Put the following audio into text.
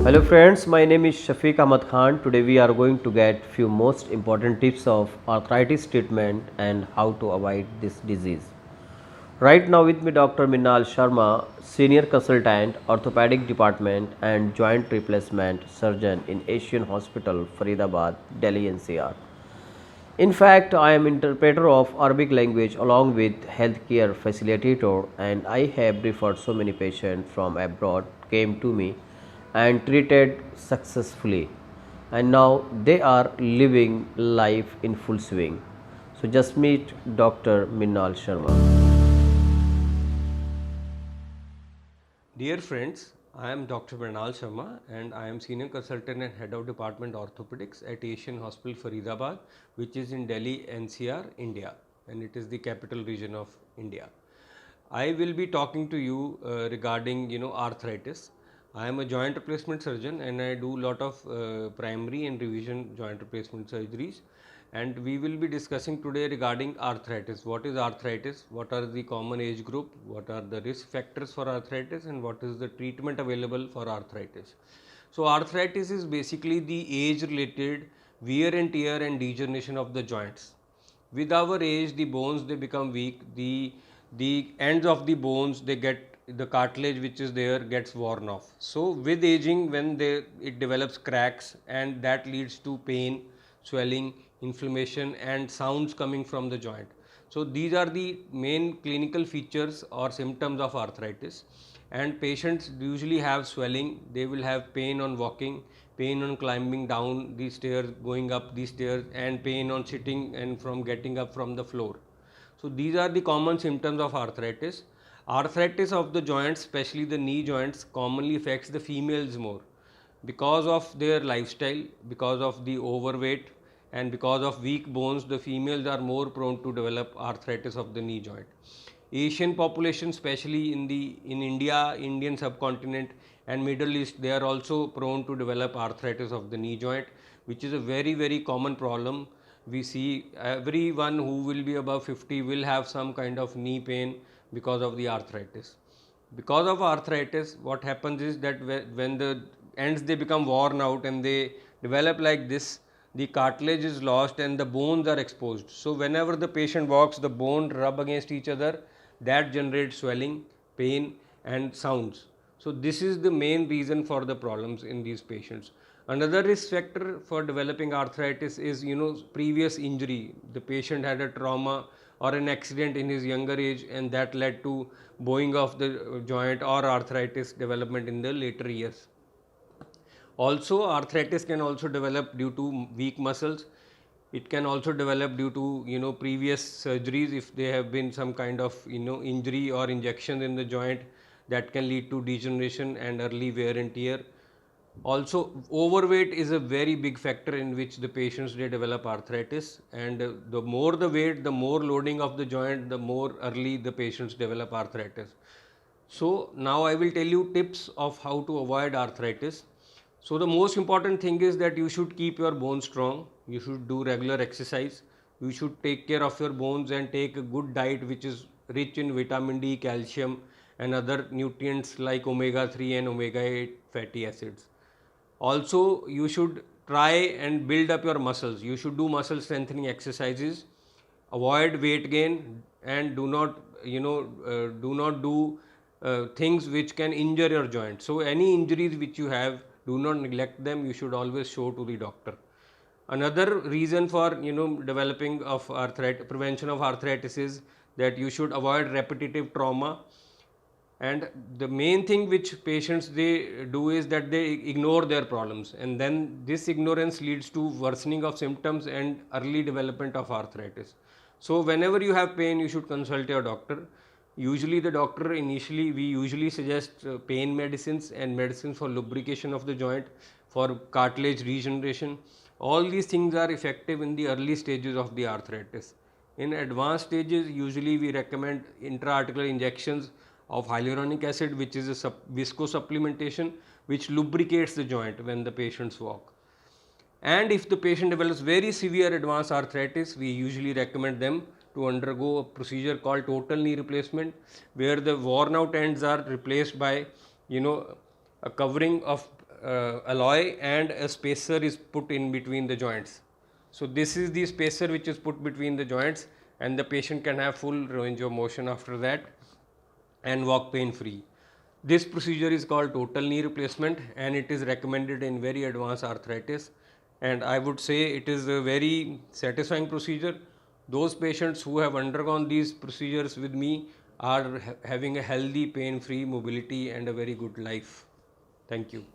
Hello friends, my name is Shafiq Ahmad Khan. Today we are going to get few most important tips of arthritis treatment and how to avoid this disease. Right now with me Dr. Minal Sharma, Senior Consultant, Orthopedic Department and Joint Replacement Surgeon in Asian Hospital, Faridabad, Delhi NCR. In fact, I am interpreter of Arabic language along with healthcare facilitator, and I have referred so many patients from abroad came to me and treated successfully, and now they are living life in full swing. So just meet Dr. Minal Sharma. Dear friends, I am Dr. Mrinal Sharma and I am Senior Consultant and Head of Department Orthopedics at Asian Hospital Faridabad, which is in Delhi NCR, India, and it is the capital region of India. I will be talking to you regarding arthritis. I am a joint replacement surgeon and I do lot of primary and revision joint replacement surgeries, and we will be discussing today regarding arthritis. What is arthritis? What are the common age group? What are the risk factors for arthritis, and what is the treatment available for arthritis? So arthritis is basically the age related wear and tear and degeneration of the joints. With our age, the bones they become weak, the ends of the bones they get, the cartilage which is there gets worn off. So with aging, when it develops cracks, and that leads to pain, swelling, inflammation and sounds coming from the joint. So these are the main clinical features or symptoms of arthritis, and patients usually have swelling, they will have pain on walking, pain on climbing down the stairs, going up the stairs, and pain on sitting and from getting up from the floor. So these are the common symptoms of arthritis. Arthritis of the joints, especially the knee joints, commonly affects the females more because of their lifestyle, because of the overweight, and because of weak bones. The females are more prone to develop arthritis of the knee joint. Asian population, especially in India, Indian subcontinent and Middle East, they are also prone to develop arthritis of the knee joint, which is a very common problem. We see everyone who will be above 50 will have some kind of knee pain because of the arthritis. Because of arthritis, what happens is that when the ends they become worn out and they develop like this, the cartilage is lost and the bones are exposed. So whenever the patient walks, the bone rub against each other, that generates swelling, pain and sounds. So this is the main reason for the problems in these patients. Another risk factor for developing arthritis is previous injury. The patient had a trauma or an accident in his younger age, and that led to bowing of the joint or arthritis development in the later years. Also, arthritis can also develop due to weak muscles. It can also develop due to previous surgeries. If there have been some kind of injury or injection in the joint, that can lead to degeneration and early wear and tear. Also, overweight is a very big factor in which the patients they develop arthritis, and the more the weight, the more loading of the joint, the more early the patients develop arthritis. So now I will tell you tips of how to avoid arthritis. So the most important thing is that you should keep your bones strong, you should do regular exercise, you should take care of your bones and take a good diet which is rich in vitamin D, calcium and other nutrients like omega 3 and omega 8 fatty acids. Also, you should try and build up your muscles. You should do muscle strengthening exercises, avoid weight gain, and do not do things which can injure your joint. So any injuries which you have, do not neglect them. You should always show to the doctor. Another reason for developing of arthritis, prevention of arthritis, is that you should avoid repetitive trauma. And the main thing which patients they do is that they ignore their problems, and then this ignorance leads to worsening of symptoms and early development of arthritis. So whenever you have pain, you should consult your doctor. Usually the doctor, initially we usually suggest pain medicines and medicines for lubrication of the joint, for cartilage regeneration. All these things are effective in the early stages of the arthritis. In advanced stages, usually we recommend intra-articular injections of hyaluronic acid, which is a viscosupplementation which lubricates the joint when the patients walk. And if the patient develops very severe advanced arthritis, we usually recommend them to undergo a procedure called total knee replacement, where the worn out ends are replaced by a covering of alloy and a spacer is put in between the joints. So this is the spacer which is put between the joints, and the patient can have full range of motion after that and walk pain free. This procedure is called total knee replacement, and it is recommended in very advanced arthritis, and I would say it is a very satisfying procedure. Those patients who have undergone these procedures with me are having a healthy pain free mobility and a very good life. Thank you.